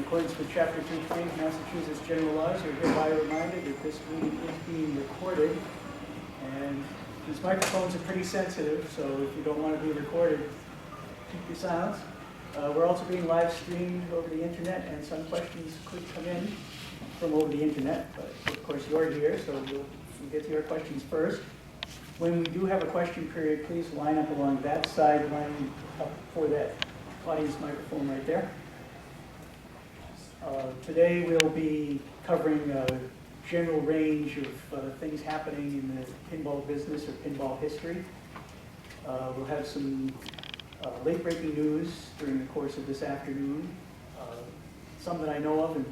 accordance with Chapter 220 of Massachusetts General Laws, you're hereby reminded that this meeting is being recorded. And these microphones are pretty sensitive, so if you don't want to be recorded, keep your silence. We're also being live streamed over the internet, and some questions could come in from over the internet. But of course, you're here, so we'll get to your questions first. When we do have a question period, please line up along that side line up for that audience microphone right there. Today we'll be covering a general range of things happening in the pinball business or pinball history. We'll have some late-breaking news during the course of this afternoon, some that I know of and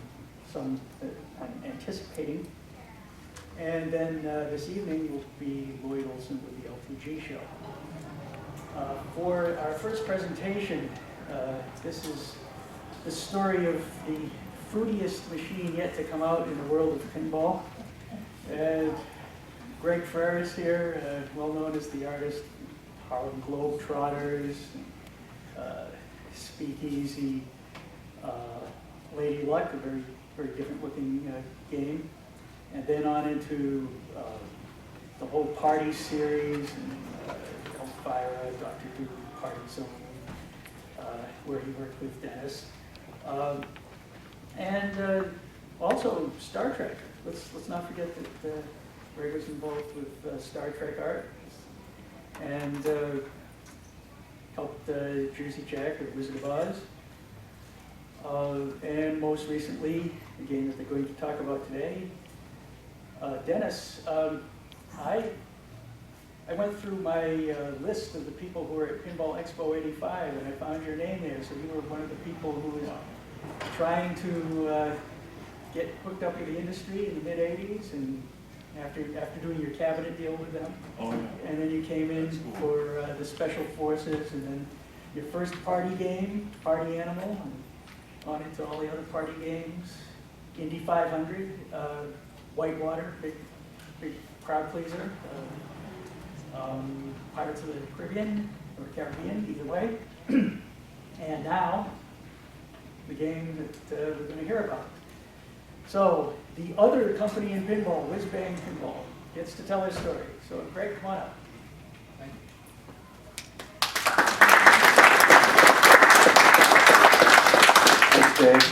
some that I'm anticipating. And then this evening will be Lloyd Olson with the LTG show. For our first presentation, this is the story of the fruitiest machine yet to come out in the world of pinball. Greg Freres here, well known as the artist, Harlem Globetrotters, Speakeasy, Lady Luck, a very, very different looking game. And then on into the whole Party series, and Elvira, Dr. Who, Party Zone, where he worked with Dennis. And also Star Trek. Let's not forget that Greg was involved with Star Trek art and helped Jersey Jack with Wizard of Oz. And most recently, the game that they're going to talk about today, Dennis. I went through my list of the people who were at Pinball Expo 85, and I found your name there. So you were one of the people who was trying to get hooked up with the industry in the mid-'80s, and after doing your cabinet deal with them. Oh, yeah. And then you came in for the Special Forces, and then your first party game, Party Animal, and on into all the other party games. Indy 500, Whitewater, big crowd pleaser. Pirates of the Caribbean, or Caribbean, either way. And now, the game that we're going to hear about. So, the other company in pinball, Whizbang Pinball, gets to tell their story. So, Greg, come on up. Thank you. Thanks, Dave.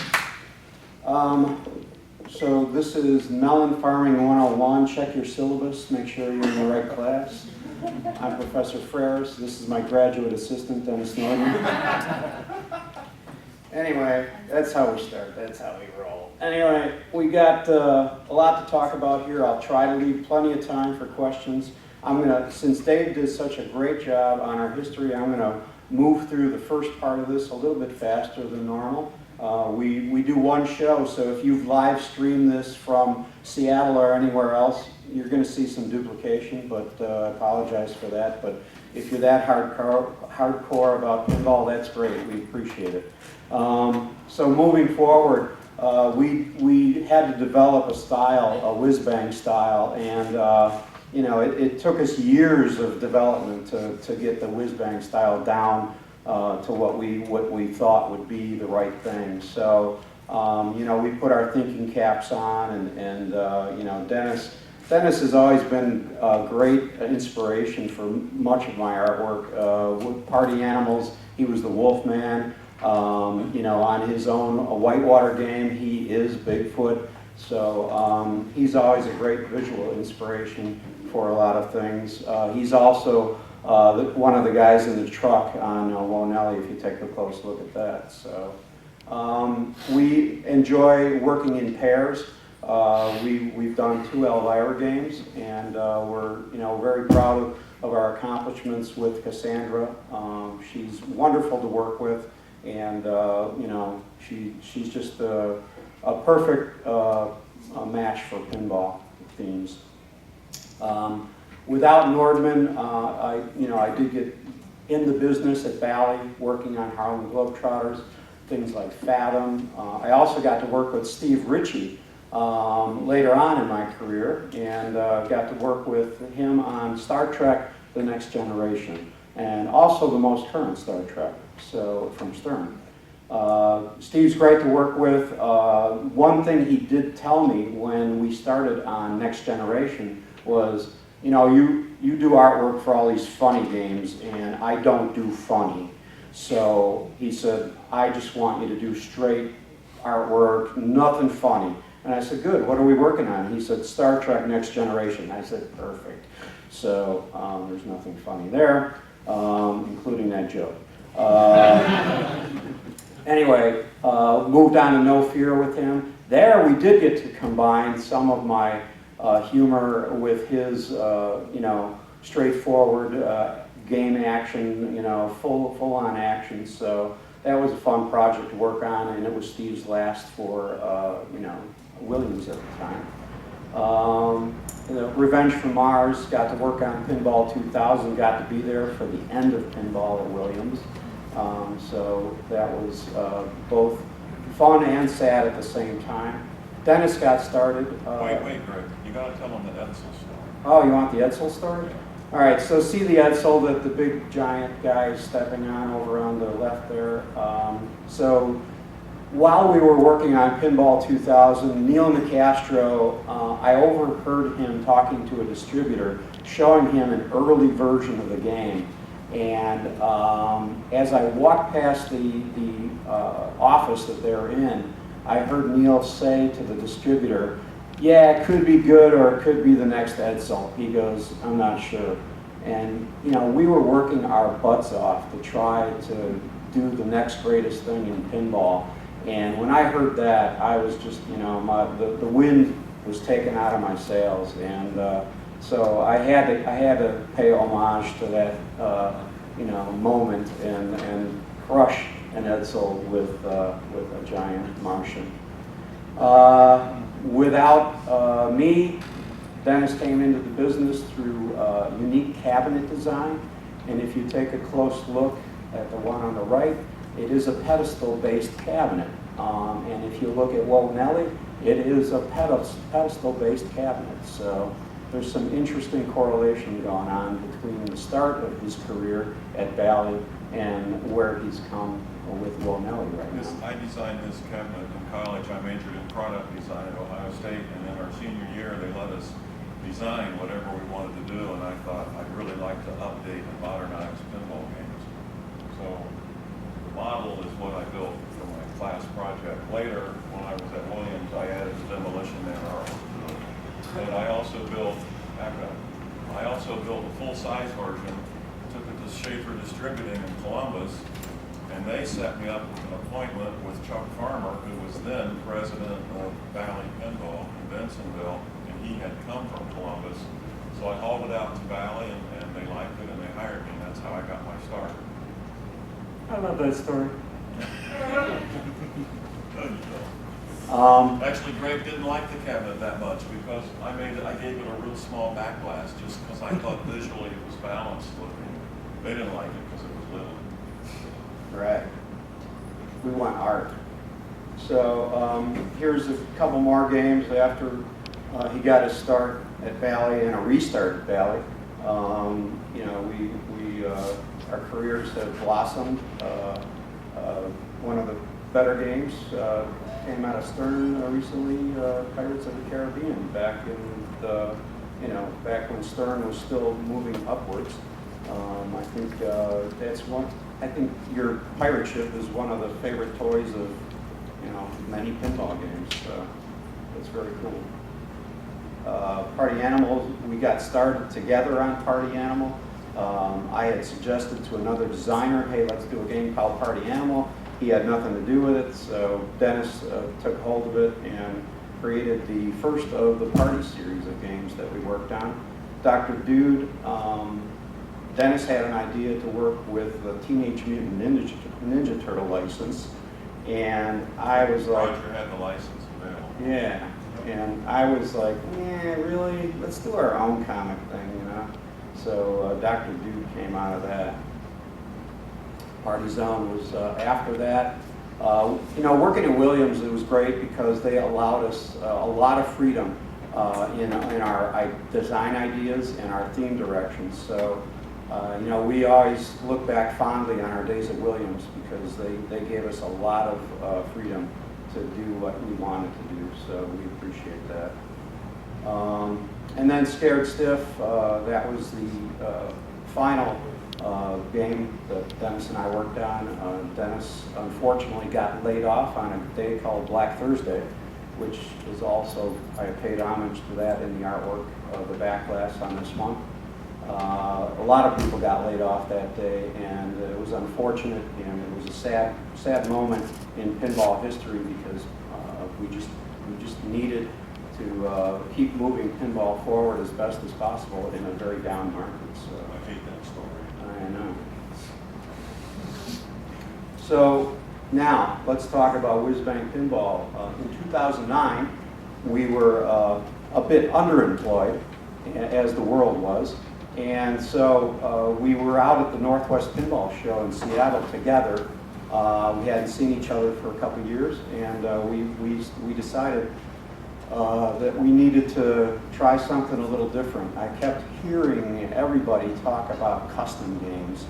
So this is Melon Farming 101. Check your syllabus, make sure you're in the right class. I'm Professor Freres. This is my graduate assistant, Dennis Nordman. Anyway, that's how we start. That's how we roll. Anyway, we got a lot to talk about here. I'll try to leave plenty of time for questions. Since Dave did such a great job on our history, I'm gonna move through the first part of this a little bit faster than normal. We do one show, so if you've live streamed this from Seattle or anywhere else, you're going to see some duplication, but I apologize for that. But if you're that hardcore about pinball, that's great. We appreciate it. So moving forward, we had to develop a style, a Whizbang style, and it took us years of development to get the Whizbang style down to what we thought would be the right thing. So we put our thinking caps on, and Dennis has always been a great inspiration for much of my artwork. With Party Animals, he was the Wolfman. On his own Whitewater game, he is Bigfoot. So he's always a great visual inspiration for a lot of things. He's also one of the guys in the truck on Wonelli, if you take a close look at that. So we enjoy working in pairs. We've done 2 Elvira games, and we're very proud of our accomplishments with Cassandra. She's wonderful to work with, and she's just a perfect match for pinball themes. Without Nordman, I did get in the business at Bally, working on Harlem Globetrotters, things like Fathom. I also got to work with Steve Ritchie later on in my career, and got to work with him on Star Trek: The Next Generation, and also the most current Star Trek, so from Stern. Steve's great to work with. One thing he did tell me when we started on Next Generation was, you know, you do artwork for all these funny games, and I don't do funny. So he said, I just want you to do straight artwork, nothing funny. And I said, good, what are we working on? He said, Star Trek Next Generation. I said, perfect. So there's nothing funny there, including that joke. Anyway, moved on to No Fear with him. There we did get to combine some of my humor with his, you know, straightforward game action, you know, full-on action. So that was a fun project to work on, and it was Steve's last for, you know, Williams at the time. You know, Revenge from Mars, got to work on Pinball 2000, got to be there for the end of Pinball at Williams. So that was both fun and sad at the same time. Dennis got started. Wait, Greg, you gotta tell them the Edsel story. Oh, you want the Edsel story? All right, so see the Edsel that the big giant guy is stepping on over on the left there. So while we were working on Pinball 2000, Neil Nicastro, I overheard him talking to a distributor, showing him an early version of the game. And as I walked past the office that they were in, I heard Neil say to the distributor, yeah, it could be good or it could be the next Edsel. He goes, I'm not sure. And you know, we were working our butts off to try to do the next greatest thing in pinball. And when I heard that, I was just, you know, the wind was taken out of my sails. And so I had to pay homage to that, you know, moment and crush an Edsel with a giant Martian. Without me, Dennis came into the business through unique cabinet design. And if you take a close look at the one on the right, it is a pedestal-based cabinet. And if you look at Woe Nelly, it is a pedestal-based cabinet. So there's some interesting correlation going on between the start of his career at Bally and where he's come with Woe Nelly right now. I designed this cabinet in college. I majored in product design at Ohio State, and then our senior year they let us design whatever we wanted to do, and I thought I'd really like to update and modernize pinball games. So the model is what I built for my class project. Later, when I was at Williams, I added the demolition man. And I also built a full-size version, took it to Schaefer Distributing in Columbus, and they set me up with an appointment with Chuck Farmer, who was then president of Valley Pinball in Bensonville, and he had come from Columbus. So I hauled it out to Valley, and they liked it, and they hired me, and that's how I got my start. I love that story. Actually, Greg didn't like the cabinet that much because I gave it a real small back glass just because I thought visually it was balanced looking. They didn't like it because it was little. Right. We want art. So here's a couple more games after he got his start at Bally and a restart at Bally. You know, our careers have blossomed. One of the better games came out of Stern recently, Pirates of the Caribbean, back in the, you know, back when Stern was still moving upwards. I think that's one. I think your pirate ship is one of the favorite toys of, you know, many pinball games. That's very cool. Party Animal, we got started together on Party Animal. I had suggested to another designer, hey, let's do a game called Party Animal. He had nothing to do with it, so Dennis took hold of it and created the first of the party series of games that we worked on. Dr. Dude, Dennis had an idea to work with the Teenage Mutant Ninja Turtle license, and I was like, Roger had the license available. yeah, and I was like, yeah, really? Let's do our own comic thing, you know? So Dr. Dude came out of that. Party Zone was after that. You know, working at Williams, it was great because they allowed us a lot of freedom in our design ideas and our theme directions. So You know, we always look back fondly on our days at Williams because they gave us a lot of freedom to do what we wanted to do, so we appreciate that. And then Scared Stiff, that was the final game that Dennis and I worked on. Dennis unfortunately got laid off on a day called Black Thursday, which is also, I paid homage to that in the artwork of the back glass on this one. A lot of people got laid off that day, and it was unfortunate, and it was a sad moment in pinball history because we just needed to keep moving pinball forward as best as possible in a very down market. So I hate that story. I know. So now let's talk about Whizbang Pinball. In 2009, we were a bit underemployed, as the world was. And so we were out at the Northwest Pinball Show in Seattle together. We hadn't seen each other for a couple of years, and we decided that we needed to try something a little different. I kept hearing everybody talk about custom games,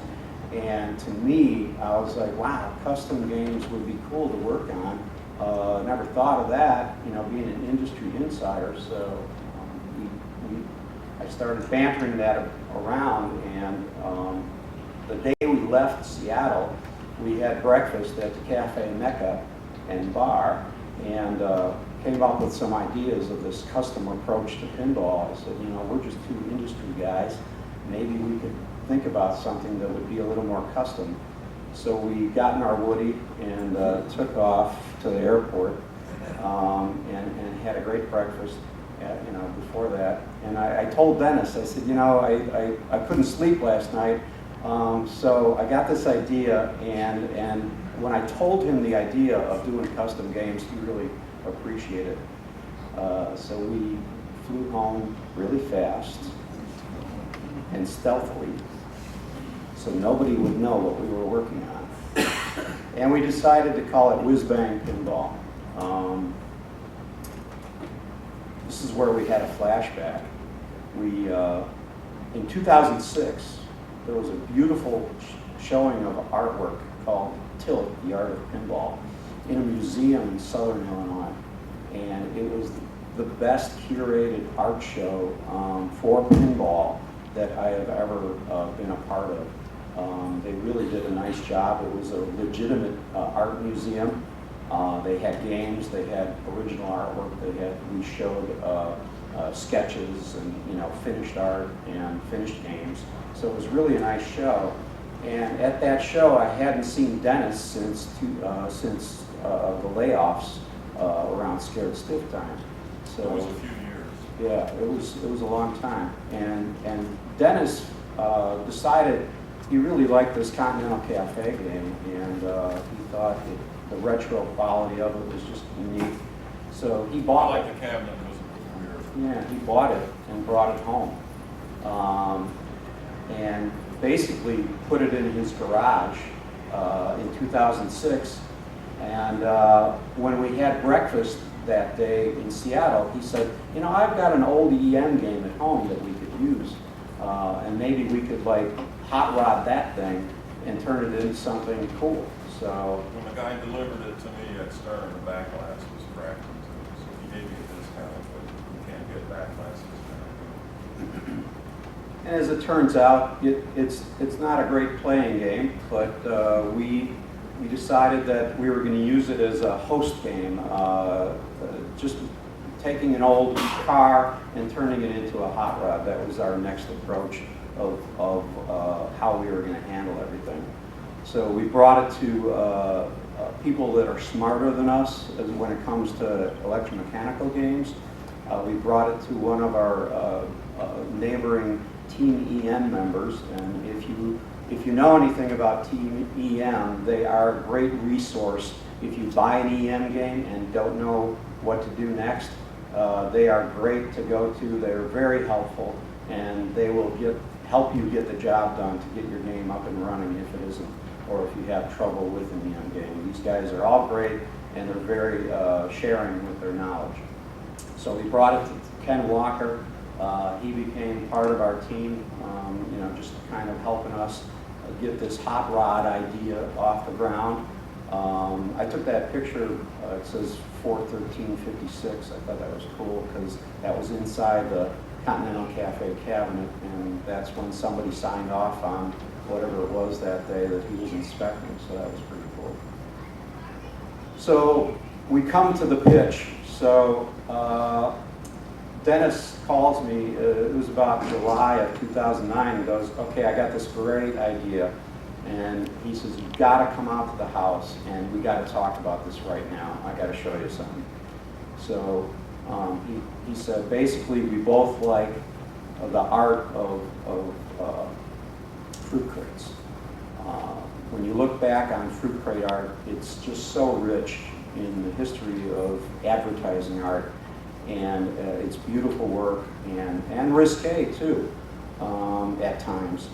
and to me, I was like, wow, custom games would be cool to work on. Never thought of that, you know, being an industry insider, so I started bantering that around, and the day we left Seattle, we had breakfast at the Cafe Mecca and Bar, and came up with some ideas of this custom approach to pinball. I said, you know, we're just two industry guys. Maybe we could think about something that would be a little more custom. So we got in our Woody and took off to the airport and had a great breakfast. You know, before that, and I told Dennis, I said, you know, I couldn't sleep last night, so I got this idea, and when I told him the idea of doing custom games, he really appreciated it. So we flew home really fast and stealthily, so nobody would know what we were working on. And we decided to call it Whizbang Pinball. This is where we had a flashback. In 2006, there was a beautiful showing of artwork called Tilt, the Art of Pinball, in a museum in Southern Illinois. And it was the best curated art show for pinball that I have ever been a part of. They really did a nice job. It was a legitimate art museum. They had games, they had original artwork, we showed sketches and, you know, finished art and finished games. So it was really a nice show. And at that show, I hadn't seen Dennis since the layoffs around Scared Stiff time. So It was a few years. yeah, it was a long time. And Dennis decided he really liked this Continental Cafe game, and he thought the retro quality of it was just unique. So he bought I it. like the cabinet because it was weird. Yeah, he bought it and brought it home. And basically put it in his garage in 2006. And when we had breakfast that day in Seattle, he said, you know, I've got an old EM game at home that we could use. And maybe we could like hot rod that thing and turn it into something cool. So When the guy delivered it to me at Stern, the back glass was cracked in two, so he gave me a discount, but you can't get back glass discount. and as it turns out, it's not a great playing game, but we decided that we were going to use it as a host game, just taking an old car and turning it into a hot rod. That was our next approach of how we were going to handle everything. So we brought it to people that are smarter than us when it comes to electromechanical games. We brought it to one of our neighboring Team EM members, and if you know anything about Team EM, they are a great resource. If you buy an EM game and don't know what to do next, they are great to go to. They're very helpful, and they will help you get the job done to get your game up and running if it isn't, or if you have trouble with an EM game. These guys are all great, and they're very sharing with their knowledge. So we brought it to Ken Walker, He became part of our team, just kind of helping us get this hot rod idea off the ground. I took that picture, it says 4/13/56. I thought that was cool because that was inside the Continental Cafe cabinet, and that's when somebody signed off on whatever it was that day that he was inspecting, so that was pretty cool. So we come to the pitch. So Dennis calls me, it was about July of 2009, and goes, okay, I got this great idea. And he says, you've got to come out to the house, and we got to talk about this right now. I got to show you something. So he said, basically, we both like the art of fruit crates. When you look back on fruit crate art, it's just so rich in the history of advertising art, and it's beautiful work and risque too at times.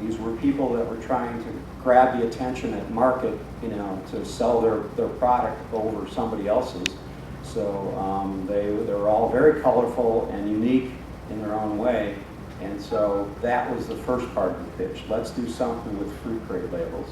These were people that were trying to grab the attention at market, to sell their product over somebody else's. So they were all very colorful and unique in their own way. And so that was the first part of the pitch. Let's do something with fruit crate labels.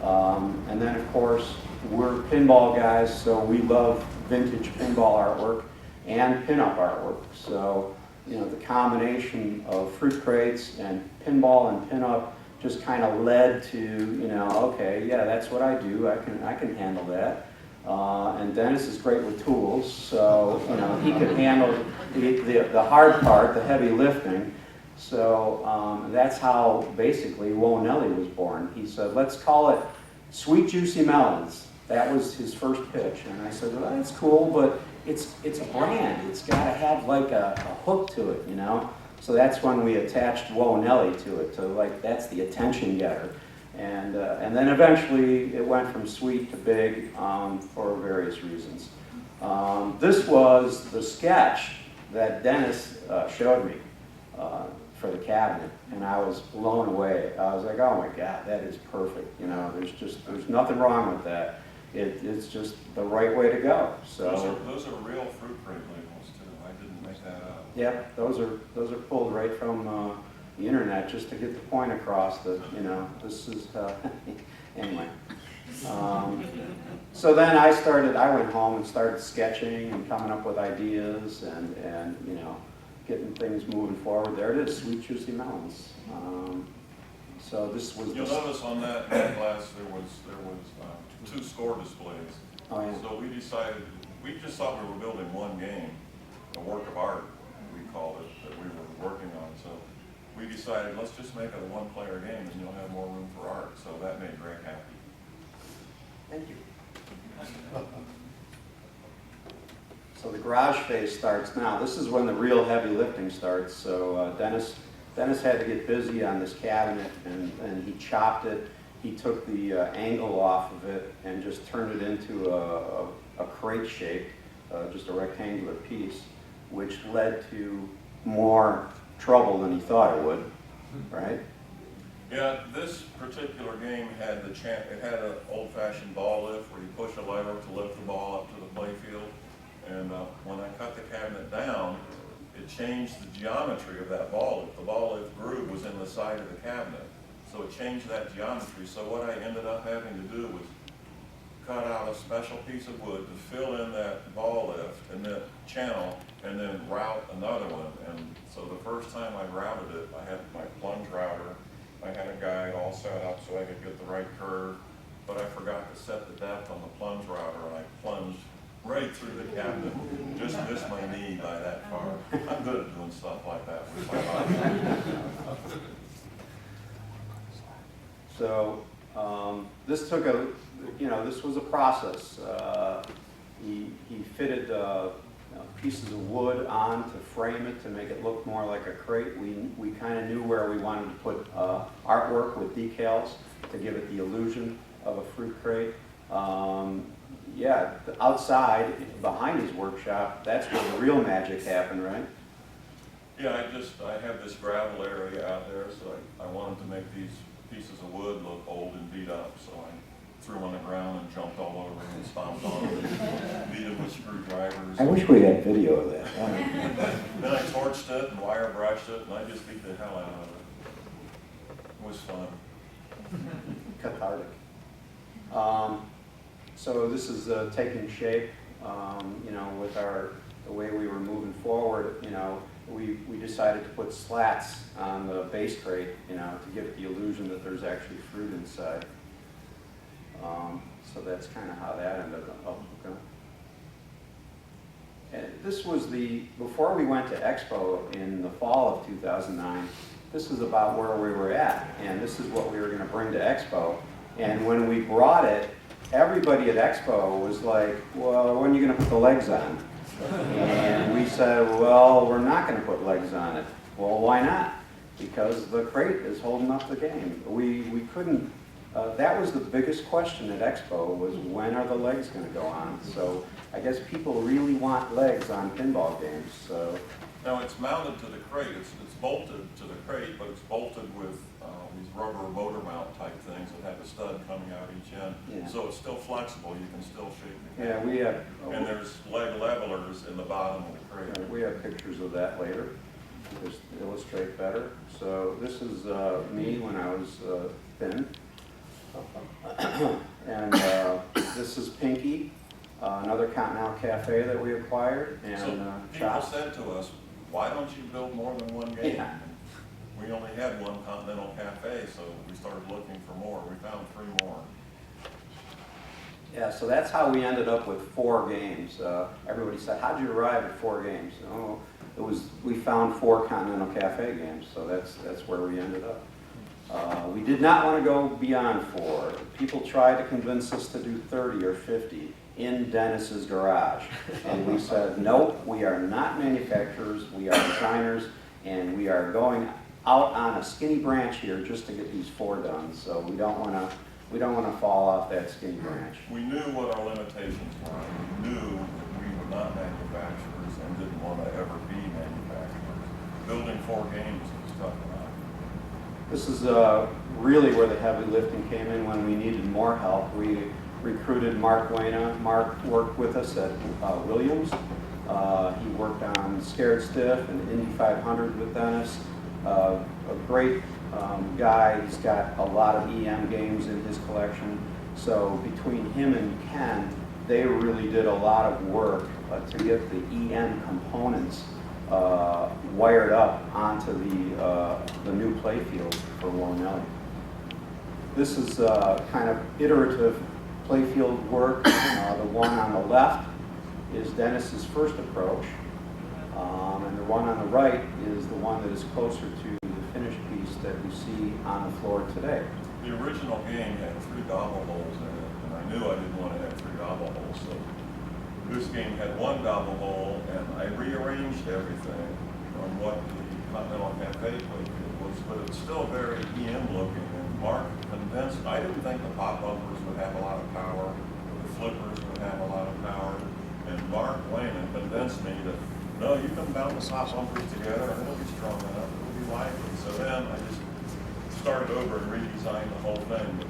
And then, of course, we're pinball guys, so we love vintage pinball artwork and pinup artwork. So, the combination of fruit crates and pinball and pinup just kind of led to, okay, yeah, that's what I do. I can handle that. And Dennis is great with tools, so he could handle the hard part, the heavy lifting. So that's how basically Rowe was born. He said, let's call it Sweet Juicy Melons. That was his first pitch, and I said, well, that's cool, but it's a brand. It's got to have like a hook to it, So that's when we attached Rowe to it, to that's the attention getter. And then eventually it went from sweet to big for various reasons. This was the sketch that Dennis showed me for the cabinet, and I was blown away. I was like, oh my God, that is perfect. There's nothing wrong with that. It's just the right way to go. So those are real fruit crate labels too. I didn't make that up. Yep, those are pulled right from the internet just to get the point across that this is anyway. So then I went home and started sketching and coming up with ideas and getting things moving forward. There it is, Sweet Juicy Melons. So this was. You'll notice on that glass there was 2 score displays. Oh, yeah. So we just thought we were building one game, a work of art, we called it, that we were working on. So we decided, let's just make it a one-player game and you'll have more room for art. So that made Greg happy. Thank you. So the garage phase starts now. This is when the real heavy lifting starts. So Dennis had to get busy on this cabinet, and he chopped it. He took the angle off of it and just turned it into a crate shape, just a rectangular piece, which led to more trouble than he thought it would, right? Yeah, this particular game had it had an old-fashioned ball lift where you push a lever to lift the ball up to the play field. And when I cut the cabinet down, it changed the geometry of that ball lift. The ball lift groove was in the side of the cabinet. So it changed that geometry. So what I ended up having to do was cut out a special piece of wood to fill in that ball lift and then channel and then route another one. And so the first time I routed it, I had my plunge router. I had a guide all set up so I could get the right curve, but I forgot to set the depth on the plunge router, and I plunged right through the cabinet. Just missed my knee by that far. I'm good at doing stuff like that with my body. So this took this was a process. He fitted pieces of wood on to frame it to make it look more like a crate. We kind of knew where we wanted to put artwork with decals to give it the illusion of a fruit crate. Outside, behind his workshop, that's where the real magic happened, right? Yeah, I have this gravel area out there, so I wanted to make these pieces of wood look old and beat up, so I threw him on the ground and jumped all over him and stomped on him and beat him with screwdrivers. I wish we had video of that. Then I torched it and wire brushed it, and I just beat the hell out of it. It was fun. Cathartic. So this is taking shape, you know, with the way we were moving forward. You know, we decided to put slats on the base crate, you know, to give it the illusion that there's actually fruit inside. So that's kind of how that ended up. And this was before we went to Expo in the fall of 2009, this is about where we were at, and this is what we were going to bring to Expo. And when we brought it, everybody at Expo was like, well, when are you going to put the legs on? And we said, well, we're not going to put legs on it. Well, why not? Because the crate is holding up the game. We couldn't, that was the biggest question at Expo, was when are the legs going to go on? So I guess people really want legs on pinball games. So. Now it's mounted to the crate, it's bolted to the crate, but it's bolted with these rubber motor mount type things that have a stud coming out each end. Yeah. So it's still flexible, you can still shape the Yeah, game. we have. And there's leg levelers in the bottom of the crate. We have pictures of that later, just to illustrate better. So this is me when I was thin. And this is Pinky, another Continental Cafe that we acquired, and So people Chops. said to us, why don't you build more than one game? Yeah. We only had one Continental Cafe, so we started looking for more. We found 3 more. Yeah, so that's how we ended up with 4 games. Everybody said, how'd you arrive at 4 games? Oh, we found 4 Continental Cafe games, so that's where we ended up. We did not want to go beyond 4. People tried to convince us to do 30 or 50 in Dennis's garage. And we said, nope, we are not manufacturers, we are designers, and we are going out on a skinny branch here just to get these 4 done. So we don't want to fall off that skinny branch. We knew what our limitations were. We knew that we were not manufacturers and didn't want to ever be manufacturers. Building 4 games was tough enough. This is really where the heavy lifting came in when we needed more help. We recruited Mark Wayna. Mark worked with us at Williams. He worked on Scared Stiff and Indy 500 with Dennis. A great guy. He's got a lot of EM games in his collection. So between him and Ken, they really did a lot of work to get the EM components wired up onto the new playfield for Warnelli. This is kind of iterative playfield work. The one on the left is Dennis's first approach, and the one on the right is the one that is closer to the finished piece that you see on the floor today. The original game had 3 gobble holes in it, and I knew I didn't want to have 3 gobble holes, so this game had 1 gobble hole, and I rearranged everything on what the Continental Cafe playfield was, but it's still very EM looking. And Mark convinced, I didn't think the pop bumpers would have a lot of power, the flippers would have a lot of power, and Mark Wayman convinced me that, no, you can mount the pop bumpers together and it'll be strong enough, it'll be lively. So then I just started over and redesigned the whole thing. But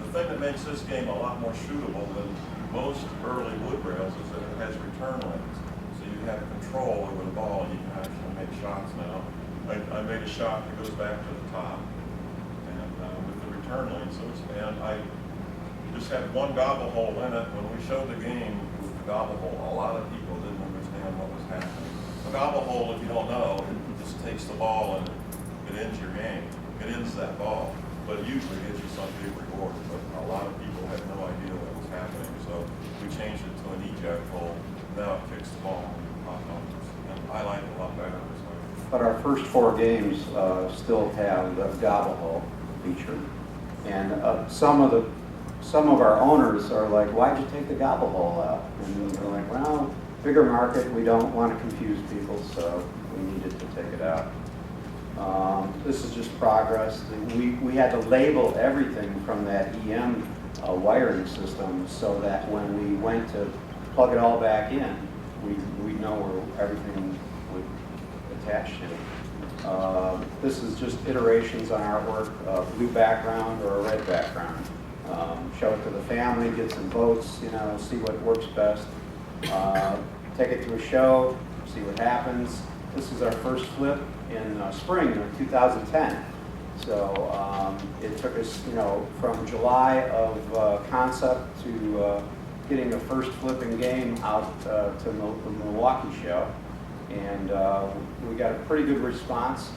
the thing that makes this game a lot more shootable than most early wood rails is that it has return lanes. So you have control over the ball, you can actually make shots now. I made a shot that goes back to the top, and with the return lane. And I just had 1 gobble hole in it. When we showed the game with the gobble hole, a lot of people didn't understand what was happening. A gobble hole, if you don't know, it just takes the ball and it ends your game. It ends that ball, but it usually gives you some big reward. But a lot of people had no idea what was happening, so we changed it to an eject hole. Now it kicks the ball in the pop bumpers, and I like it a lot better. So. But our first 4 games still have the gobble hole feature, and some of our owners are like, "Why'd you take the gobble hole out?" And we're like, "Well, bigger market. We don't want to confuse people, so we needed to take it out." This is just progress. We had to label everything from that EM wiring system so that when we went to plug it all back in, we'd know where everything would attach to. This is just iterations on artwork, blue background or a red background. show it to the family, get some votes, you know, see what works best. Take it to a show, see what happens. This is our first flip in spring of 2010. So it took us, you know, from July of concept to getting the first flipping game out to the Milwaukee show. And we got a pretty good response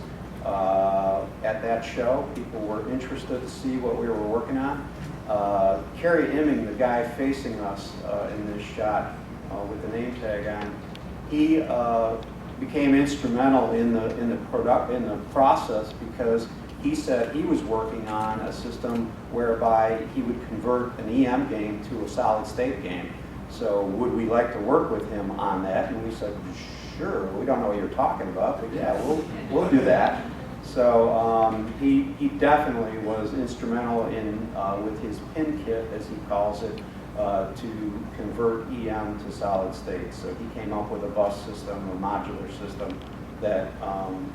at that show. People were interested to see what we were working on. Kerry Imming, the guy facing us in this shot with the name tag on, he became instrumental in the process because he said he was working on a system whereby he would convert an EM game to a solid state game. So would we like to work with him on that? And we said, sure, we don't know what you're talking about, but yeah, we'll do that. So he definitely was instrumental in, with his pin kit, as he calls it, to convert EM to solid state. So he came up with a bus system, a modular system that,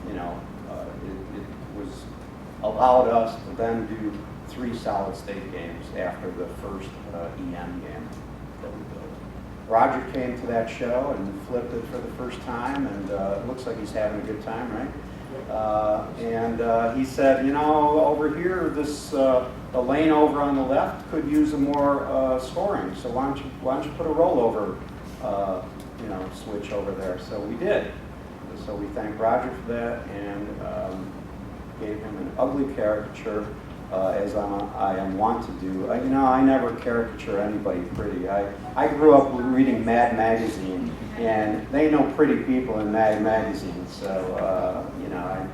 you know, it was allowed us to then do 3 solid state games after the first EM game that we built. Roger came to that show and flipped it for the first time, and it looks like he's having a good time, right? And he said, you know, over here, this the lane over on the left could use a more scoring. So why don't you put a rollover, you know, switch over there? So we did. So we thank Roger for that and gave him an ugly caricature, as I am wont to do. You know, I never caricature anybody pretty. I grew up reading Mad Magazine, and they know pretty people in Mad Magazine. So you know,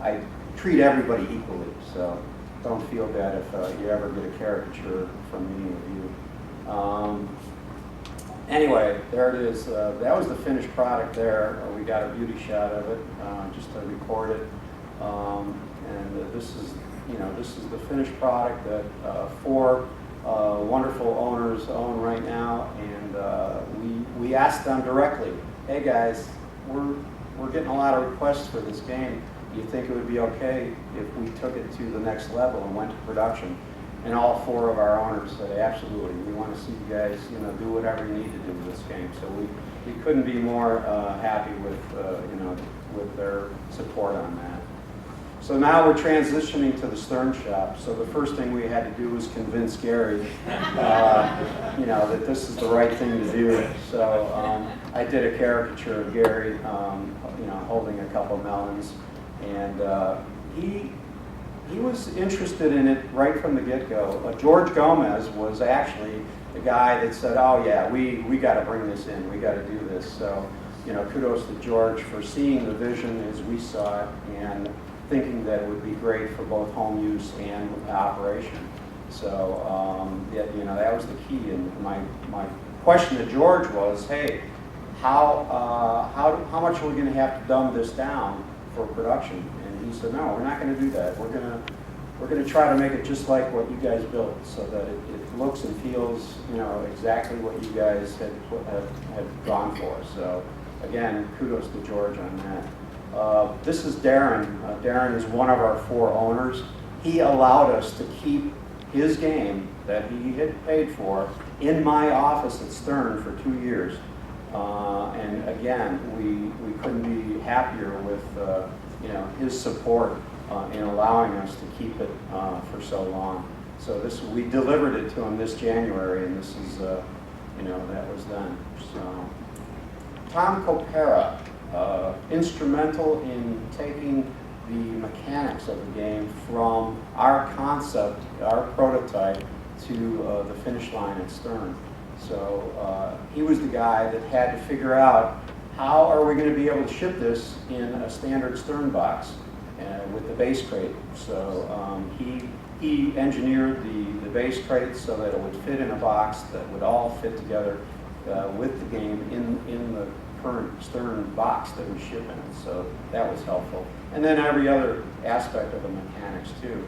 I treat everybody equally. So don't feel bad if you ever get a caricature from me or you. Anyway, there it is. That was the finished product there. We got a beauty shot of it just to record it. And this is, you know, this is the finished product that 4 wonderful owners own right now. And we asked them directly, hey guys, we're getting a lot of requests for this game. Do you think it would be okay if we took it to the next level and went to production? And all 4 of our owners said, absolutely. We want to see you guys, you know, do whatever you need to do with this game. So we couldn't be more happy with, you know, with their support on that. So now we're transitioning to the Stern shop. So the first thing we had to do was convince Gary, you know, that this is the right thing to do. So I did a caricature of Gary, you know, holding a couple melons, and he was interested in it right from the get-go. George Gomez was actually the guy that said, oh yeah, we got to bring this in, we got to do this. So, you know, kudos to George for seeing the vision as we saw it and thinking that it would be great for both home use and operation. So, yeah, you know, that was the key. And my question to George was, hey, how much are we going to have to dumb this down for production? And he said, no, we're not going to do that. We're going to try to make it just like what you guys built, so that it looks and feels, you know, exactly what you guys had gone for. So, again, kudos to George on that. This is Darren. Darren is one of our 4 owners. He allowed us to keep his game that he had paid for in my office at Stern for 2 years. And again, we couldn't be happier with you know, his support in allowing us to keep it for so long. So we delivered it to him this January, and this is you know, that was done. So Tom Copera. Instrumental in taking the mechanics of the game from our concept, our prototype, to the finish line at Stern. So he was the guy that had to figure out how are we going to be able to ship this in a standard Stern box with the base crate. So he engineered the base crate so that it would fit in a box that would all fit together with the game in the current Stern box that we ship in it. So that was helpful. And then every other aspect of the mechanics too.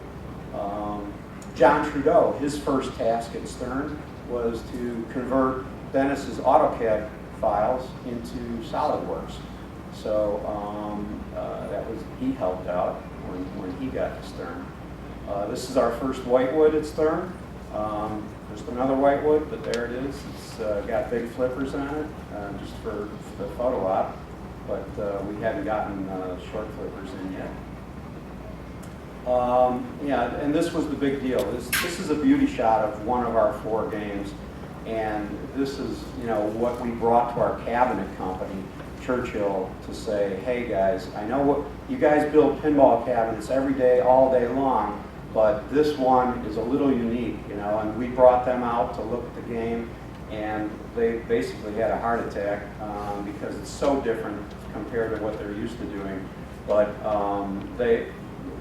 John Trudeau, his first task at Stern was to convert Dennis's AutoCAD files into SolidWorks. So he helped out when he got to Stern. This is our first whitewood at Stern. Just another whitewood, but there it is. It's got big flippers on it, just for the photo op, but we haven't gotten short flippers in yet. Yeah, and this was the big deal. This is a beauty shot of one of our 4 games, and this is, you know, what we brought to our cabinet company, Churchill, to say, hey guys, I know what you guys build pinball cabinets every day, all day long, but this one is a little unique, you know, and we brought them out to look at the game, and they basically had a heart attack because it's so different compared to what they're used to doing. But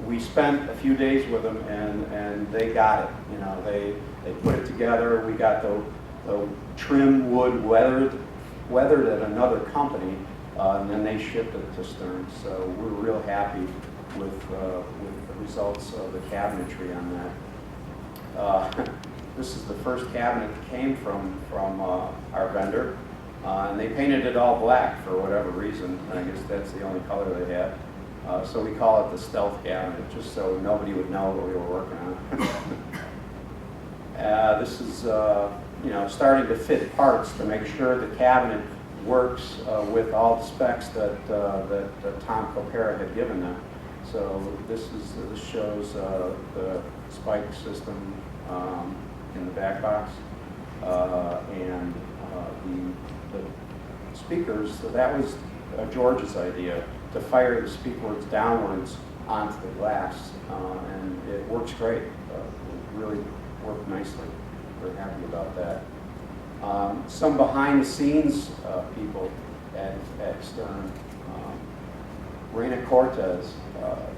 we spent a few days with them, and they got it. You know, they put it together. We got the trim wood weathered at another company, and then they shipped it to Stern. So we're real happy with the results of the cabinetry on that. This is the first cabinet that came from our vendor, and they painted it all black for whatever reason. I guess that's the only color they had. So we call it the stealth cabinet, just so nobody would know what we were working on. This is you know, starting to fit parts to make sure the cabinet works with all the specs that Tom Copera had given them. So this shows the spike system in the back box, and the speakers. So that was George's idea, to fire the speakers downwards onto the glass, and it works great. It really worked nicely. We're happy about that. Some behind-the-scenes people at Stern. Reina Cortez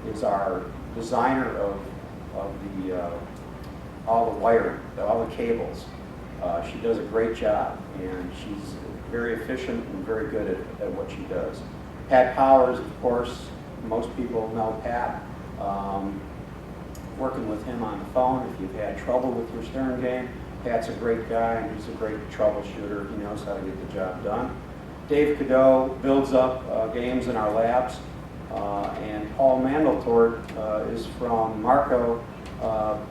is our designer of all the wiring, all the cables. She does a great job, and she's very efficient and very good at what she does. Pat Powers, of course, most people know Pat. Working with him on the phone, if you've had trouble with your Stern game, Pat's a great guy, and he's a great troubleshooter. He knows how to get the job done. Dave Cadeau builds up games in our labs, and Paul Mandeltort is from Marco,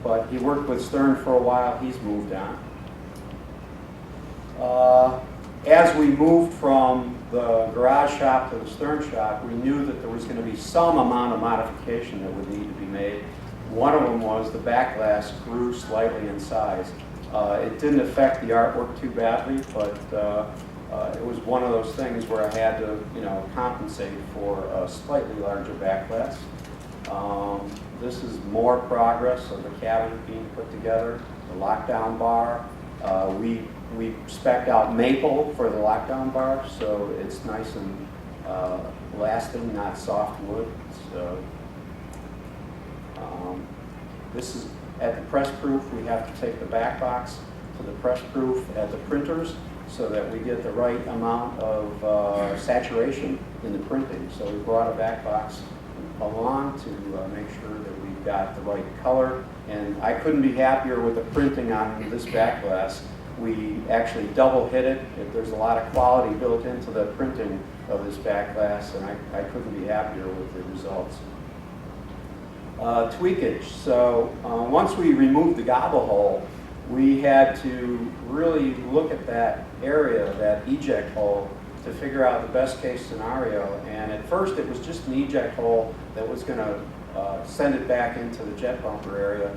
but he worked with Stern for a while. He's moved on. As we moved from the garage shop to the Stern shop, we knew that there was going to be some amount of modification that would need to be made. One of them was the back glass grew slightly in size. It didn't affect the artwork too badly, but it was one of those things where I had to, you know, compensate for a slightly larger back glass. This is more progress of the cabinet being put together, the lockdown bar. We spec'd out maple for the lockdown bar, so it's nice and lasting, not soft wood. So, this is at the press proof. We have to take the back box to the press proof at the printers so that we get the right amount of saturation in the printing. So we brought a back box along to make sure that we've got the right color. And I couldn't be happier with the printing on this back glass. We actually double hit it. There's a lot of quality built into the printing of this back glass, and I couldn't be happier with the results. Tweakage. So once we removed the gobble hole, we had to really look at that area, that eject hole, to figure out the best case scenario. And at first it was just an eject hole that was going to send it back into the jet bumper area.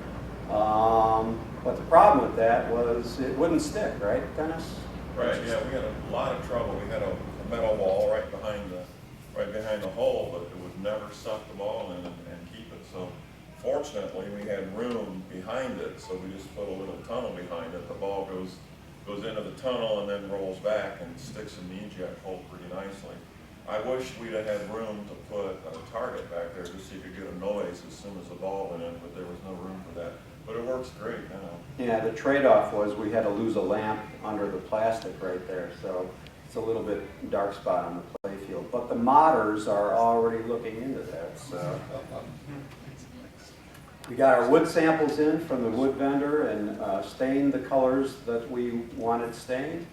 But the problem with that was it wouldn't stick, right, Dennis? Right, yeah, we had a lot of trouble. We had a metal wall right behind the hole, but it would never suck the ball in and keep it. So fortunately, we had room behind it, so we just put a little tunnel behind it. The ball goes into the tunnel and then rolls back and sticks in the eject hole pretty nicely. I wish we'd have had room to put a target back there just so you could get a noise as soon as the ball went in, but there was no room for that. But it works great now. Yeah, the trade-off was we had to lose a lamp under the plastic right there, so it's a little bit dark spot on the play field. But the modders are already looking into that. So we got our wood samples in from the wood vendor and stained the colors that we wanted stained.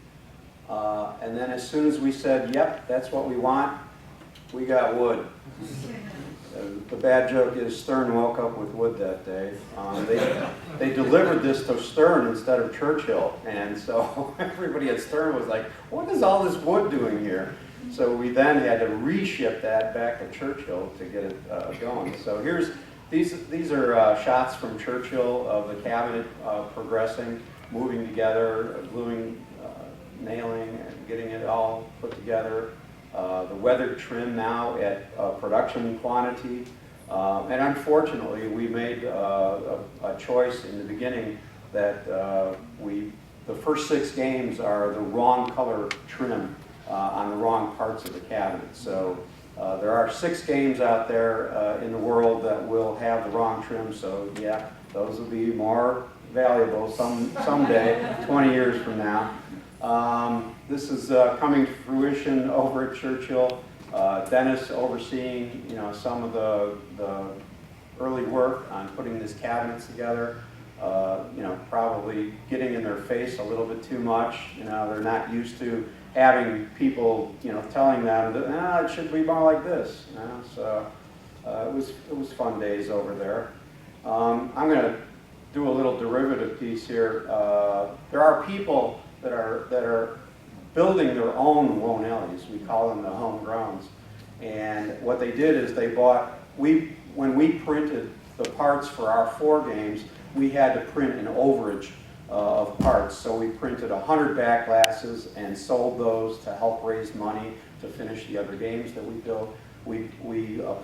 And then as soon as we said, yep, that's what we want, we got wood. The bad joke is Stern woke up with wood that day. They delivered this to Stern instead of Churchill, and so everybody at Stern was like, what is all this wood doing here? So we then had to reship that back to Churchill to get it going. So these are shots from Churchill of the cabinet progressing, moving together, gluing, nailing, and getting it all put together. The weathered trim now at production quantity. And unfortunately, we made a choice in the beginning that the first 6 games are the wrong color trim on the wrong parts of the cabinet. So there are 6 games out there in the world that will have the wrong trim. So yeah, those will be more valuable someday, 20 years from now. This is coming to fruition over at Churchill. Dennis overseeing, some of the early work on putting these cabinets together. Probably getting in their face a little bit too much. They're not used to having people, telling them that it should be more like this. So it was fun days over there. I'm going to do a little derivative piece here. There are people that are building their own Wonellis. We call them the homegrowns. And what they did is they bought, when we printed the parts for our 4 games, we had to print an overage of parts. So we printed 100 back glasses and sold those to help raise money to finish the other games that we built. We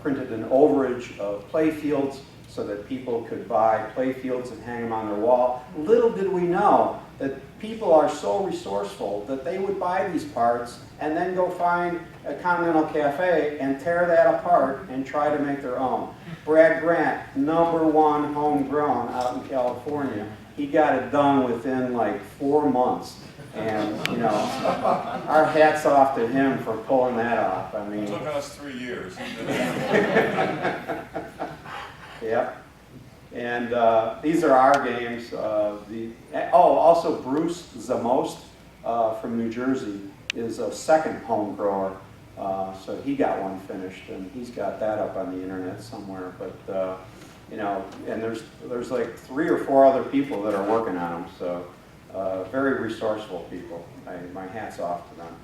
printed an overage of play fields so that people could buy play fields and hang them on their wall. Little did we know that people are so resourceful that they would buy these parts and then go find a Continental Cafe and tear that apart and try to make their own. Brad Grant, #1 homegrown out in California, he got it done within like 4 months. And, our hats off to him for pulling that off. I mean, It took us 3 years. Yep. And these are our games. Also Bruce Zamost from New Jersey is a second home grower. So he got one finished, and he's got that up on the internet somewhere. But and there's like 3 or 4 other people that are working on them. So very resourceful people. My hat's off to them.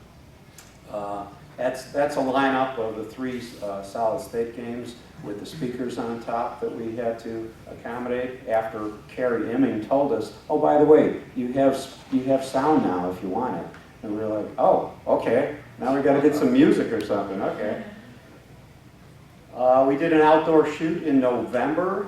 That's a lineup of the 3 solid state games with the speakers on top that we had to accommodate after Carrie Imming told us, oh, by the way, you have sound now if you want it. And we were like, oh, okay, now we got to get some music or something, okay. We did an outdoor shoot in November,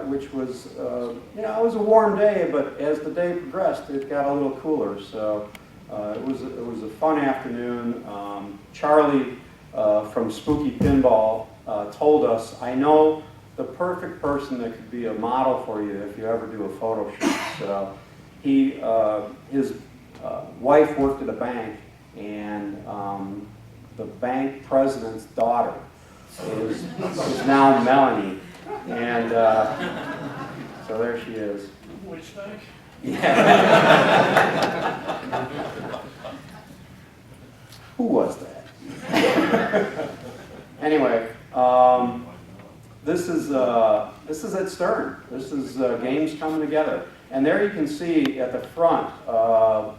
which was, it was a warm day, but as the day progressed, it got a little cooler. So it was a fun afternoon. Charlie from Spooky Pinball told us, I know the perfect person that could be a model for you if you ever do a photo shoot. So his wife worked at a bank, and the bank president's daughter is now Melanie, and so there she is. Which bank? Yeah. Who was that? Anyway, this is at Stern. This is games coming together, and there you can see at the front. On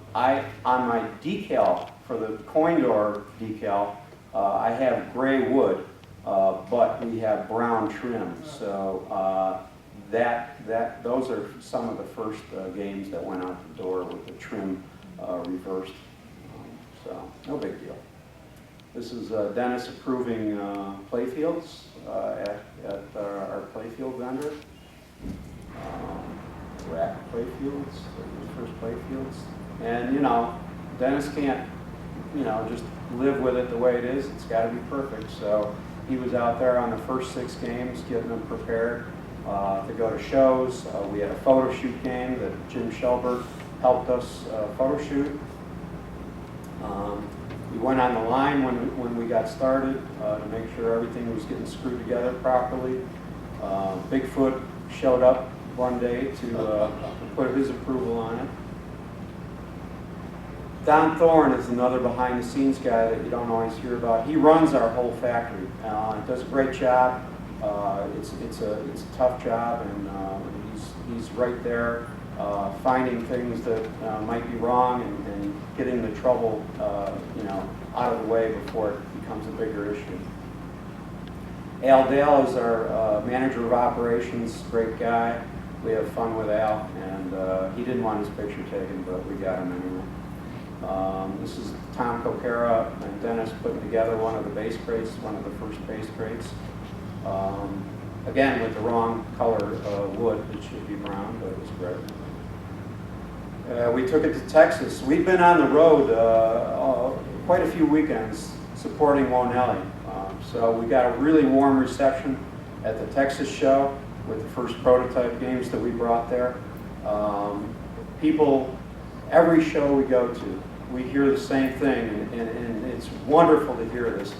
my decal for the coin door decal, I have gray wood, but we have brown trim. So those are some of the first games that went out the door with the trim reversed. So no big deal. This is Dennis approving playfields at our playfield vendor. Rack playfields, his first playfields. And Dennis can't, just live with it the way it is. It's got to be perfect. So he was out there on the first 6 games getting them prepared to go to shows. We had a photo shoot game that Jim Shelbert helped us photo shoot. We went on the line when we got started to make sure everything was getting screwed together properly. Bigfoot showed up one day to put his approval on it. Don Thorne is another behind-the-scenes guy that you don't always hear about. He runs our whole factory. Does a great job. It's a tough job, and he's right there finding things that might be wrong and getting the trouble out of the way before it becomes a bigger issue. Al Dale is our manager of operations, great guy. We have fun with Al, and he didn't want his picture taken, but we got him anyway. This is Tom Cocara and Dennis putting together one of the base crates, one of the first base crates. Again, with the wrong color wood, it should be brown, but it was red. We took it to Texas. We've been on the road quite a few weekends supporting Wonelli. So we got a really warm reception at the Texas show with the first prototype games that we brought there. People, every show we go to, we hear the same thing, and it's wonderful to hear this.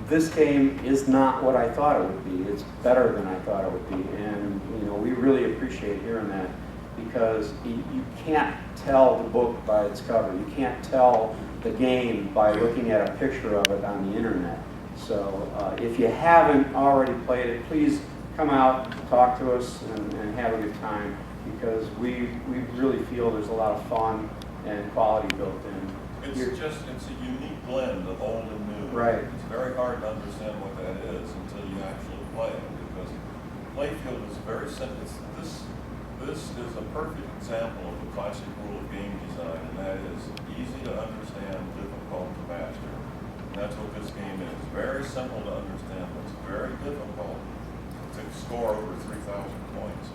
This game is not what I thought it would be. It's better than I thought it would be, and we really appreciate hearing that, because you can't tell the book by its cover. You can't tell the game by looking at a picture of it on the internet. So if you haven't already played it, please come out, talk to us, and have a good time, because we really feel there's a lot of fun and quality built in. It's a unique blend of old and new. Right. It's very hard to understand what that is until you actually play it, because playfield is very simple. This is a perfect example of the classic rule of game design, and that is easy to understand, difficult to master. And that's what this game is. Very simple to understand, but it's very difficult to score over 3,000 points.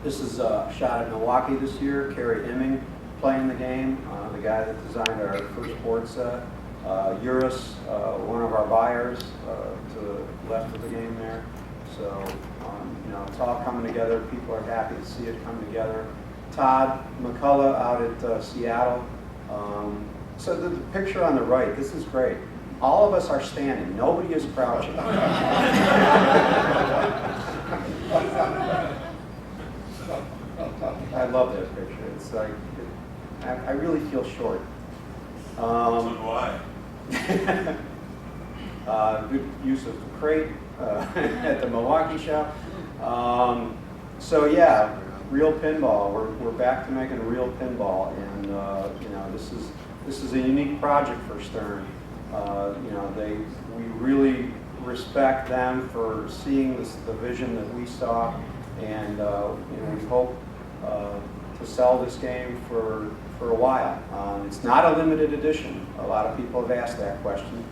This is a shot at Milwaukee this year. Kerry Imming playing the game, the guy that designed our first board set. Uris, one of our buyers, to the left of the game there. So, it's all coming together. People are happy to see it come together. Todd McCullough out at Seattle. So the picture on the right, this is great. All of us are standing. Nobody is crouching. I love that picture. It's like, I really feel short. So do I. Good use of the crate at the Milwaukee show. So yeah, real pinball. We're back to making real pinball, and this is a unique project for Stern. We really respect them for seeing the vision that we saw, and we hope to sell this game for a while. It's not a limited edition. A lot of people have asked that question.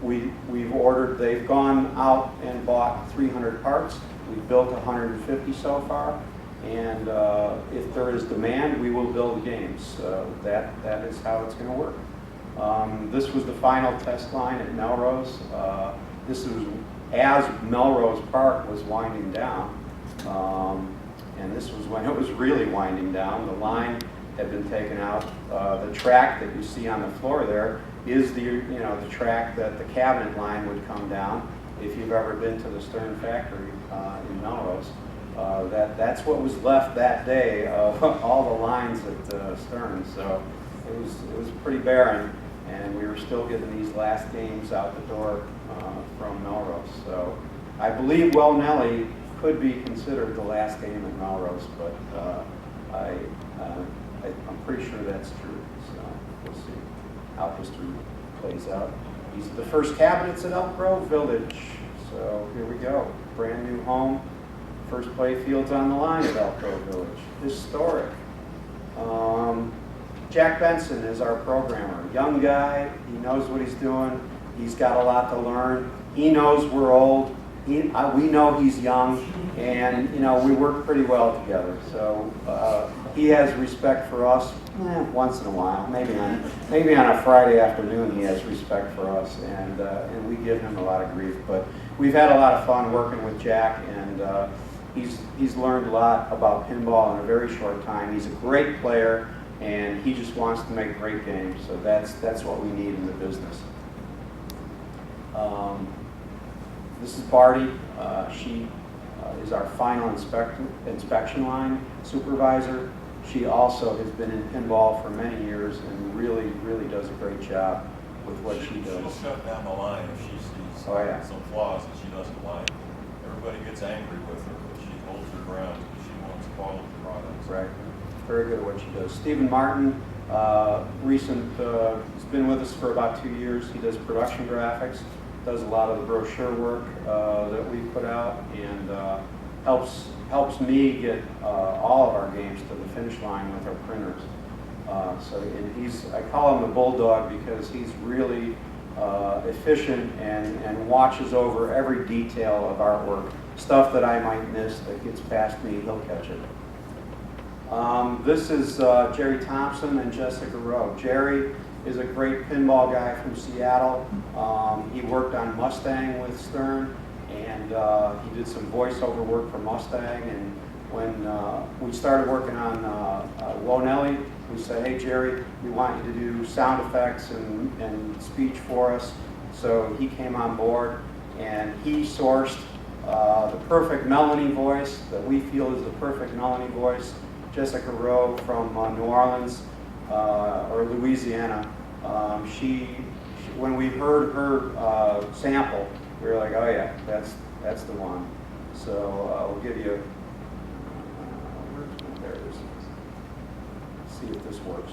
We've ordered, they've gone out and bought 300 parts. We've built 150 so far, and if there is demand, we will build games. That is how it's going to work. This was the final test line at Melrose. This was as Melrose Park was winding down, and this was when it was really winding down. The line had been taken out. The track that you see on the floor there is the track that the cabinet line would come down. If you've ever been to the Stern factory in Melrose, that's what was left that day of all the lines at Stern. So it was pretty barren, and we were still getting these last games out the door from Melrose. So I believe Wonelli could be considered the last game at Melrose, but I'm pretty sure that's true. So we'll see how history plays out. These are the first cabinets at Elk Grove Village. So here we go. Brand new home. First play field's on the line at Elk Grove Village. Historic. Jack Benson is our programmer. Young guy. He knows what he's doing. He's got a lot to learn. He knows we're old. We know he's young, and we work pretty well together. So he has respect for us once in a while. Maybe on a Friday afternoon he has respect for us, and we give him a lot of grief. But we've had a lot of fun working with Jack, and he's learned a lot about pinball in a very short time. He's a great player, and he just wants to make great games. So that's what we need in the business. This is Barty. She is our final inspection line supervisor. She also has been in pinball for many years and really, really does a great job with what she does. She'll shut down the line if she sees some flaws that she doesn't like. Everybody gets angry with her, but she holds her ground because she wants quality products. Right. Very good at what she does. Stephen Martin, he's been with us for about 2 years. He does production graphics, does a lot of the brochure work that we put out, and helps me get all of our games to the finish line with our printers. I call him the bulldog because he's really efficient and watches over every detail of artwork. Stuff that I might miss that gets past me, he'll catch it. This is Jerry Thompson and Jessica Rowe. Jerry is a great pinball guy from Seattle. He worked on Mustang with Stern, and he did some voiceover work for Mustang. And when we started working on Wonelli, we said, hey Jerry, we want you to do sound effects and speech for us. So he came on board, and he sourced the perfect Melanie voice that we feel is the perfect Melanie voice. Jessica Rowe from New Orleans or Louisiana. When we heard her sample, we were like, oh yeah, that's the one. So we'll give you. There it is. Let's see if this works.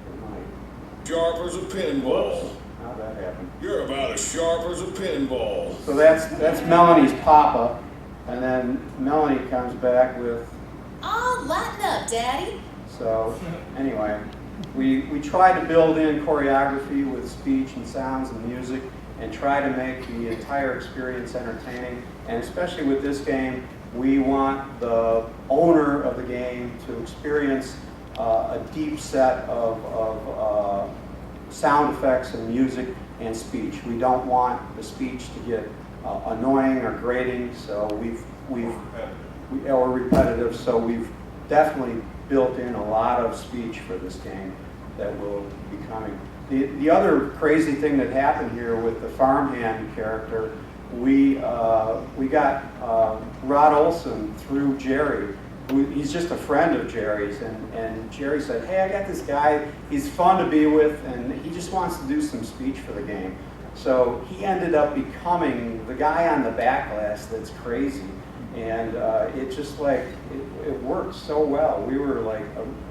It might. Sharp as a pinball. How'd that happen? You're about as sharp as a pinball. So that's Melanie's Papa. And then Melanie comes back with, oh, lighten up, Daddy. so anyway, we try to build in choreography with speech and sounds and music and try to make the entire experience entertaining. And especially with this game, we want the owner of the game to experience a deep set of sound effects and music and speech. We don't want the speech to get annoying or grating, so or repetitive. So we've definitely built in a lot of speech for this game that will be coming. The other crazy thing that happened here with the Farmhand character, we got Rod Olson through Jerry. He's just a friend of Jerry's, and Jerry said, hey, I got this guy, he's fun to be with, and he just wants to do some speech for the game. So he ended up becoming the guy on the backlash that's crazy. And it just like, it worked so well. We were like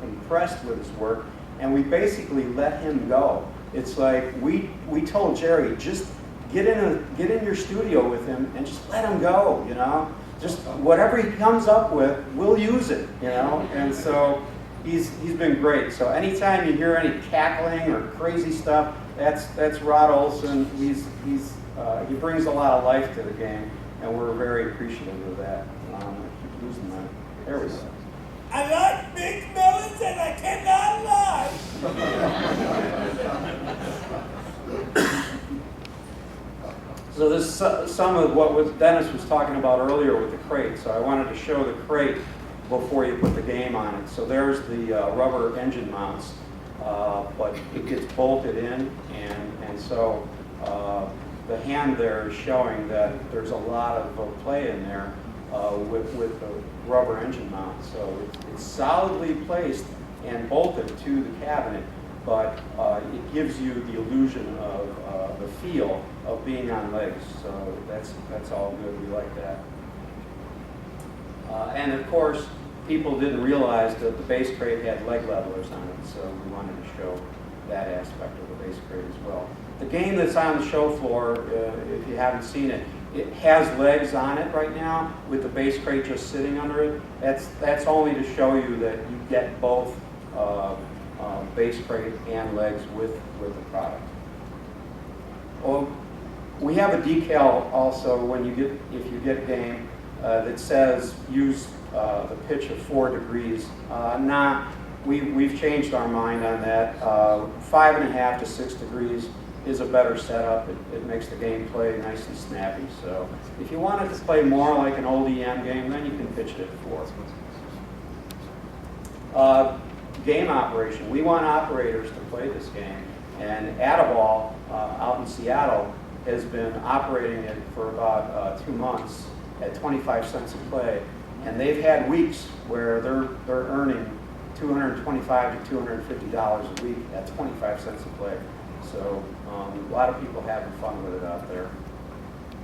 impressed with his work, and we basically let him go. It's like, we told Jerry, just get in your studio with him and just let him go, you know? Just whatever he comes up with, we'll use it, you know? And so he's been great. So anytime you hear any cackling or crazy stuff, that's Rod Olson. He brings a lot of life to the game, and we're very appreciative of that. I keep losing that. There we go. I like big melons and I cannot lie. So this is some of what Dennis was talking about earlier with the crate. So I wanted to show the crate before you put the game on it. So there's the rubber engine mounts, but it gets bolted in, and so the hand there is showing that there's a lot of play in there with the rubber engine mount. So it's solidly placed and bolted to the cabinet, but it gives you the illusion of the feel of being on legs. So that's all good. We like that. And of course, people didn't realize that the base crate had leg levelers on it, so we wanted to show that aspect of the base crate as well. The game that's on the show floor, if you haven't seen it, it has legs on it right now with the base crate just sitting under it. That's only to show you that you get both base crate and legs with the product. Well, we have a decal also if you get a game that says use the pitch of 4 degrees. We've changed our mind on that. 5.5 to 6 degrees is a better setup. It makes the game play nice and snappy. So if you wanted to play more like an old EM game, then you can pitch it at 4. Game operation. We want operators to play this game. And Ataball out in Seattle has been operating it for about 2 months at 25 cents a play. And they've had weeks where they're earning $225 to $250 a week at 25 cents a play. So a lot of people having fun with it out there.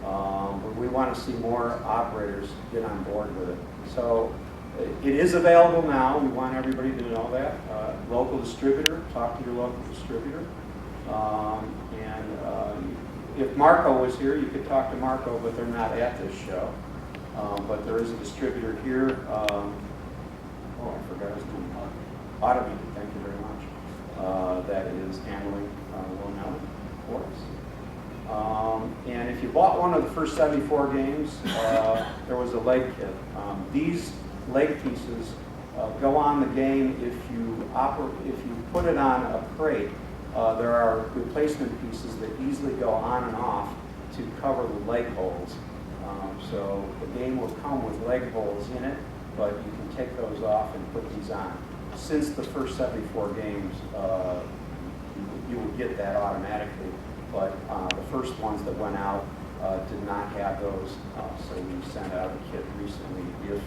But we want to see more operators get on board with it. So it is available now. We want everybody to know that. Local distributor, talk to your local distributor. If Marco was here, you could talk to Marco, but they're not at this show. But there is a distributor here. I forgot his name. Automated, thank you very much. That is handling Will for us. And if you bought one of the first 74 games, there was a leg kit. These leg pieces go on the game if you put it on a crate. There are replacement pieces that easily go on and off to cover the leg holes. So the game will come with leg holes in it, but you can take those off and put these on. Since the first 74 games, you will get that automatically, but the first ones that went out did not have those, so we sent out a kit recently. If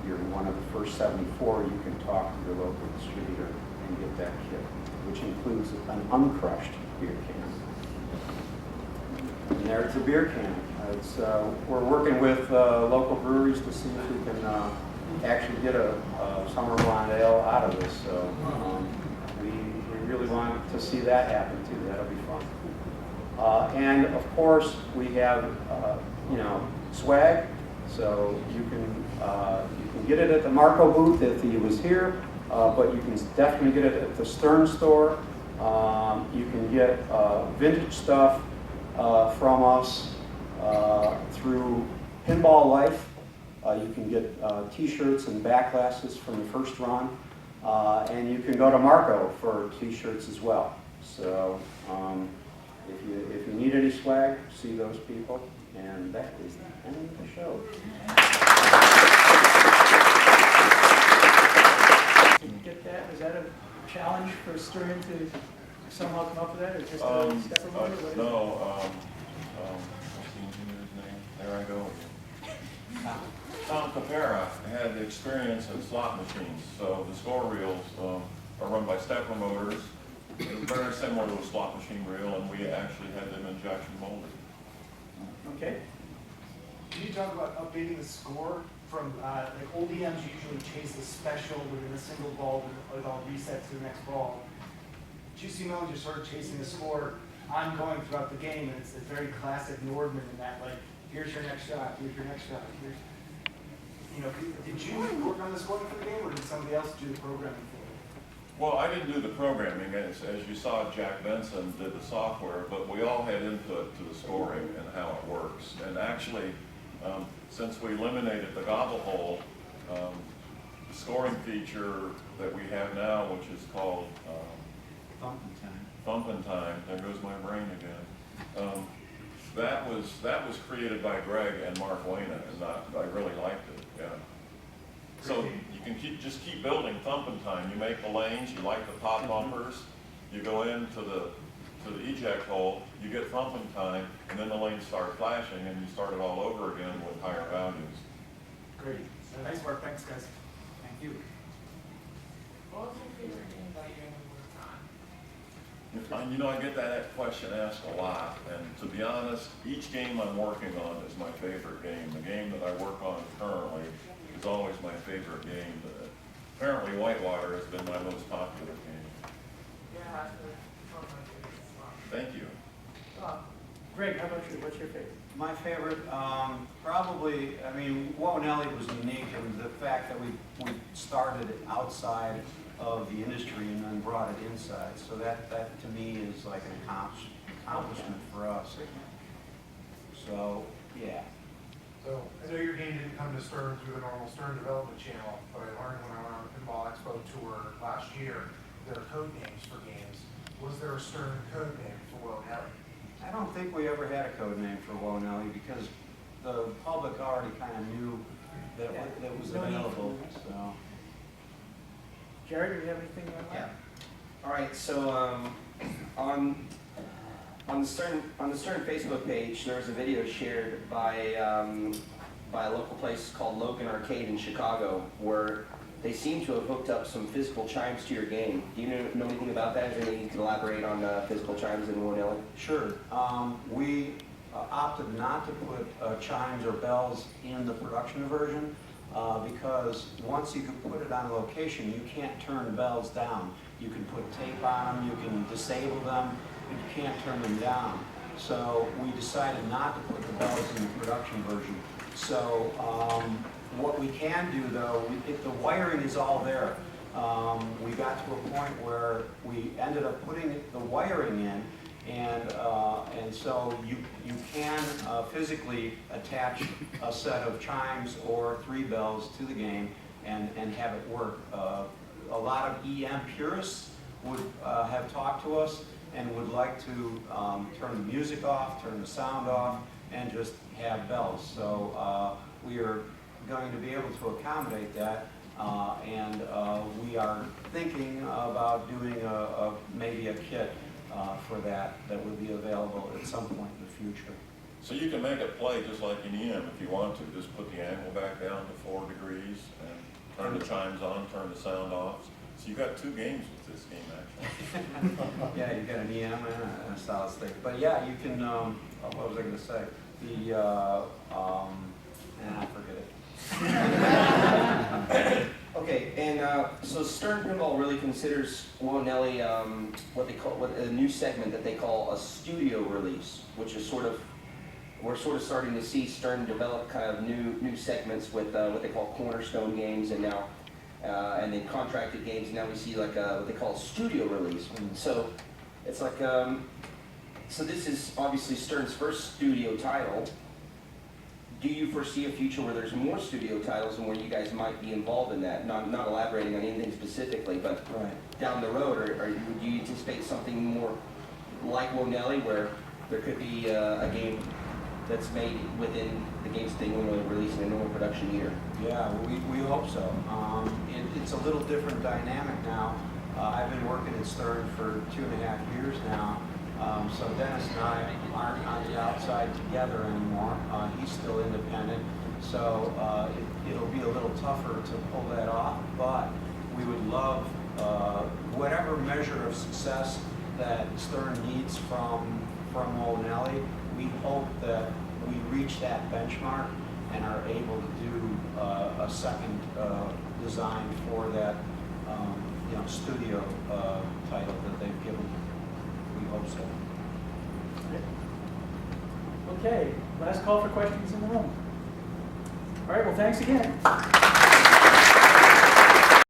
you're one of the first 74, you can talk to your local distributor and get that kit, which includes an uncrushed beer can. And there's the beer can. We're working with local breweries to see if we can actually get a summer blonde ale out of this. So we really want to see that happen too. That'll be fun. And of course, we have swag. So you can get it at the Marco booth if he was here, but you can definitely get it at the Stern store. You can get vintage stuff from us through Pinball Life. You can get t-shirts and back glasses from the first run. And you can go to Marco for t-shirts as well. So if you need any swag, see those people. And that is the end of the show. Did you get that? Was that a challenge for Stern to somehow come up with that, or just a stepper motor? What is it? No, what's the engineer's name? There I go again. Tom Capera had experience in slot machines, so the score reels are run by stepper motors. They're very similar to a slot machine reel, and we actually had them injection molded. Okay. Can you talk about updating the score from, like old EMs usually chase a special within a single ball with all resets to the next ball. Juicy Melons, you're sort of chasing the score ongoing throughout the game, and it's a very classic Nordman in that, like, here's your next shot, here's your next shot, here's, did you work on the scoring for the game, or did somebody else do the programming for it? Well, I didn't do the programming, as you saw, Jack Benson did the software, but we all had input to the scoring and how it works. And actually, since we eliminated the gobble hole, the scoring feature that we have now, which is called Thumpin' Time, there goes my brain again. That was created by Greg and Mark Wayne, and I really liked it. Yeah. So you can just keep building Thumpin' Time. You make the lanes, you like the pop bumpers, you go into the eject hole, you get Thumpin' Time, and then the lanes start flashing, and you start it all over again with higher values. Great. Nice work. Thanks, guys. Thank you. What was your favorite game that you ever worked on? I get that question asked a lot, and to be honest, each game I'm working on is my favorite game. The game that I work on currently is always my favorite game. But apparently Whitewater has been my most popular game. Yeah, that's one of my favorites as well. Thank you. Greg, how about you? What's your favorite? My favorite, probably, Woe Nelly was unique in the fact that we started it outside of the industry and then brought it inside. So that to me is like an accomplishment for us. So, yeah. So I know your game didn't come to Stern through the normal Stern development channel, but I learned when I went on the Pinball Expo tour last year, there are code names for games. Was there a Stern code name for Woe Nelly? I don't think we ever had a code name for Woe Nelly because the public already kind of knew that that was available. So, Jared, do you have anything on that? Yeah. All right. So on the Stern Facebook page, there was a video shared by by a local place called Logan Arcade in Chicago, where they seem to have hooked up some physical chimes to your game. Do you know anything about that? Is there anything you can elaborate on physical chimes in Willow? Sure. We opted not to put chimes or bells in the production version because once you can put it on location, you can't turn bells down. You can put tape on them, you can disable them, but you can't turn them down. So we decided not to put the bells in the production version. So what we can do though, if the wiring is all there, we got to a point where we ended up putting the wiring in, and so you can physically attach a set of chimes or 3 bells to the game and have it work. A lot of EM purists would have talked to us and would like to turn the music off, turn the sound off, and just have bells. So we are going to be able to accommodate that, and we are thinking about doing maybe a kit for that would be available at some point in the future. So you can make it play just like an EM if you want to. Just put the angle back down to 4 degrees and turn the chimes on, turn the sound off. So you got 2 games with this game actually. Yeah, you got an EM and a solid state. But yeah, you can, what was I going to say? Forget it. Okay, and so Stern Pinball really considers Willow what a new segment that they call a studio release, which is we're sort of starting to see Stern develop kind of new segments with what they call cornerstone games, and now and then contracted games. Now we see like what they call a studio release. So it's like so this is obviously Stern's first studio title. Do you foresee a future where there's more studio titles and where you guys might be involved in that? Not elaborating on anything specifically, but down the road, or do you anticipate something more like Wonelli, where there could be a game that's made within the games they normally release in a normal production year? Yeah, we hope so. It's a little different dynamic now. I've been working at Stern for 2.5 years now. So Dennis and I aren't on the outside together anymore. He's still independent, so it'll be a little tougher to pull that off, but we would love whatever measure of success that Stern needs from O'Nelly. We hope that we reach that benchmark and are able to do a second design for that studio title that they've given. We hope so. Okay, last call for questions in the room. All right, well, thanks again.